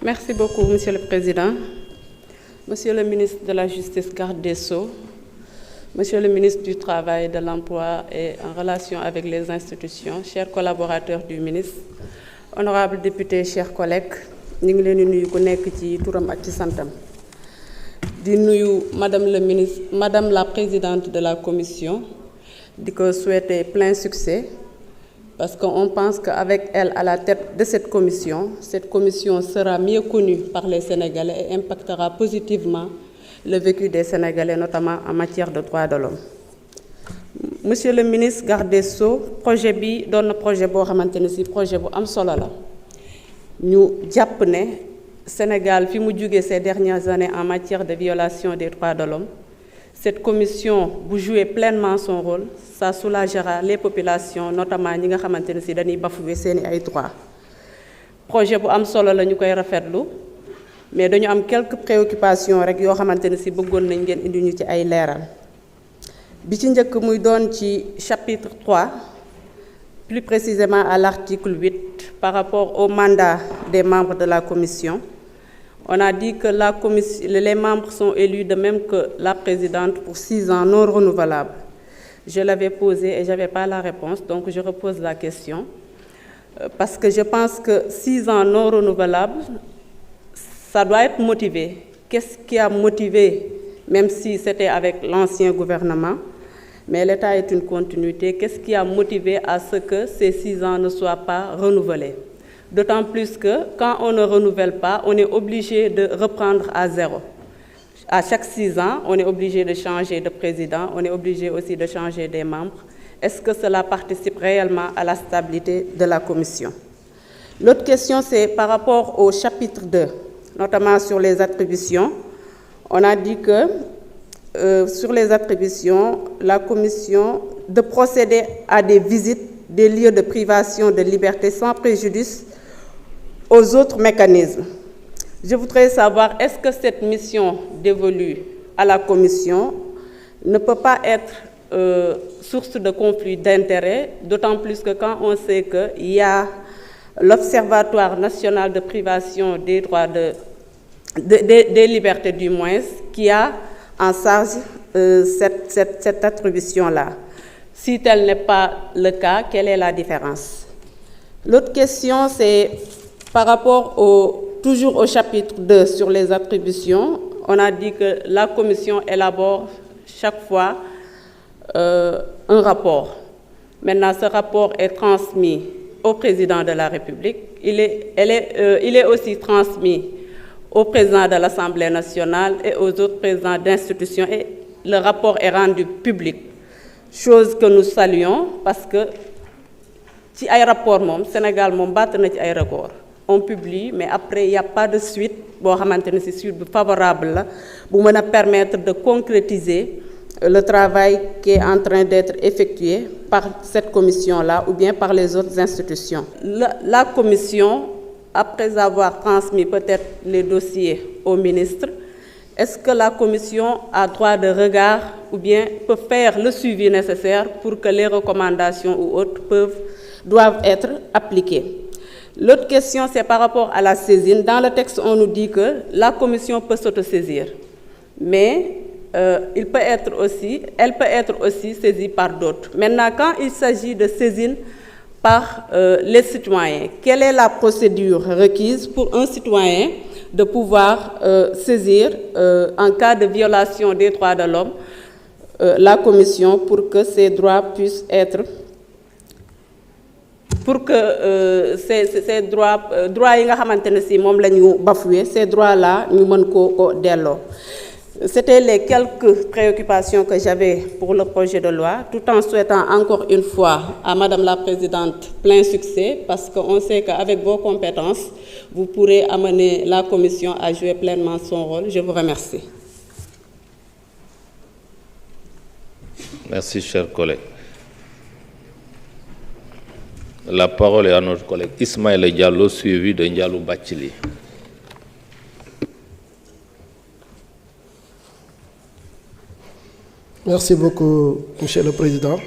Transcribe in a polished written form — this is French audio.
Merci beaucoup, Monsieur le Président. Monsieur le ministre de la Justice, garde des Sceaux, Monsieur le ministre du Travail, de l'Emploi et en relation avec les institutions, chers collaborateurs du ministre, honorables députés, chers collègues, ñu ngi leen di nuyu ku nekk ci turam ak ci santam. Di nuyu Madame le ministre, Madame la Présidente de la Commission, di ko souhaiter plein succès. Parce qu'on pense qu'avec elle à la tête de cette commission sera mieux connue par les Sénégalais et impactera positivement le vécu des Sénégalais, notamment en matière de droits de l'homme. Monsieur le ministre garde des Sceaux, projet bi doon na projet boo xamante ne ci projet bu am solo la ñu jàpp ne Sénégal fi mu jógee ces dernières années en matière de violation des droits de l'homme. Cette commission bu jouer pleinement son rôle, ça soulagera les populations, notamment ñi nga xamante ne ci dañuy bafouer seeni ay droits. Projet bu am solo la ñu koy rafetlu mais dañu am quelques préoccupations rek yoo xamante ne ci bëggoon nañ ngeen indi ñu ci ay leeral. Bi ci njëkk muy doon ci chapitre 3, plus précisément à l'article 8, par rapport au mandat des membres de la commission. On a dit que les membres sont élus de même que la présidente pour 6 ans non renouvelables. Je l'avais posé et je n'avais pas la réponse, donc je repose la question. Parce que je pense que 6 ans non renouvelables, ça doit être motivé. Qu'est-ce qui a motivé, même si c'était avec l'ancien gouvernement, mais l'État est une continuité, qu'est-ce qui a motivé à ce que ces 6 ans ne soient pas renouvelés? D'autant plus que quand on ne renouvelle pas, on est obligé de reprendre à zéro. À chaque 6 ans, on est obligé de changer de président, on est obligé aussi de changer des membres. Est-ce que cela participe réellement à la stabilité de la commission? L'autre question, c'est par rapport au chapitre 2, notamment sur les attributions. On a dit que sur les attributions, la commission de procéder à des visites des lieux de privation de liberté sans préjudice aux autres mécanismes. Je voudrais savoir, est-ce que cette mission dévolue à la Commission ne peut pas être source de conflit d'intérêts, d'autant plus que quand on sait qu'il y a l'Observatoire national de privation des droits des libertés du moins, qui a en charge cette attribution-là. Si tel n'est pas le cas, quelle est la différence? L'autre question, c'est par rapport toujours au chapitre 2 sur les attributions. On a dit que la commission élabore chaque fois un rapport. Maintenant, ce rapport est transmis au président de la République. Il est aussi transmis au président de l'Assemblée nationale et aux autres présidents d'institutions. Et le rapport est rendu public. Chose que nous saluons parce que ci ay rapport moom Sénégal moom batt na ci ay record. On publie mais après il n'y a pas de suite boo xamante ne ci suite bu favorable la bu mën a permettre de concrétiser le travail qui est en train d'être effectué par cette commission-là ou bien par les autres institutions. La commission, après avoir transmis peut-être les dossiers au ministre, est-ce que la commission a droit de regard ou bien peut faire le suivi nécessaire pour que les recommandations ou autres doivent être appliquées? L'autre question, c'est par rapport à la saisine. Dans le texte, on nous dit que la commission peut s'autosaisir, mais elle peut être aussi saisie par d'autres. Maintenant, quand il s'agit de saisine par les citoyens, quelle est la procédure requise pour un citoyen de pouvoir saisir en cas de violation des droits de l'homme la commission pour que ces droits puissent être ces droits yi nga xamante ne si moom la ñu bafoué ces droits-là ñu mën ko delloo. C'était les quelques préoccupations que j'avais pour le projet de loi, tout en souhaitant encore une fois à Madame la Présidente plein succès, parce qu'on sait qu'avec vos compétences, vous pourrez amener la Commission à jouer pleinement son rôle. Je vous remercie. Merci, chers collègues. La parole est à notre collègue Ismaël Diallo, suivi de Ndialou Bachili. Merci beaucoup, Monsieur le Président.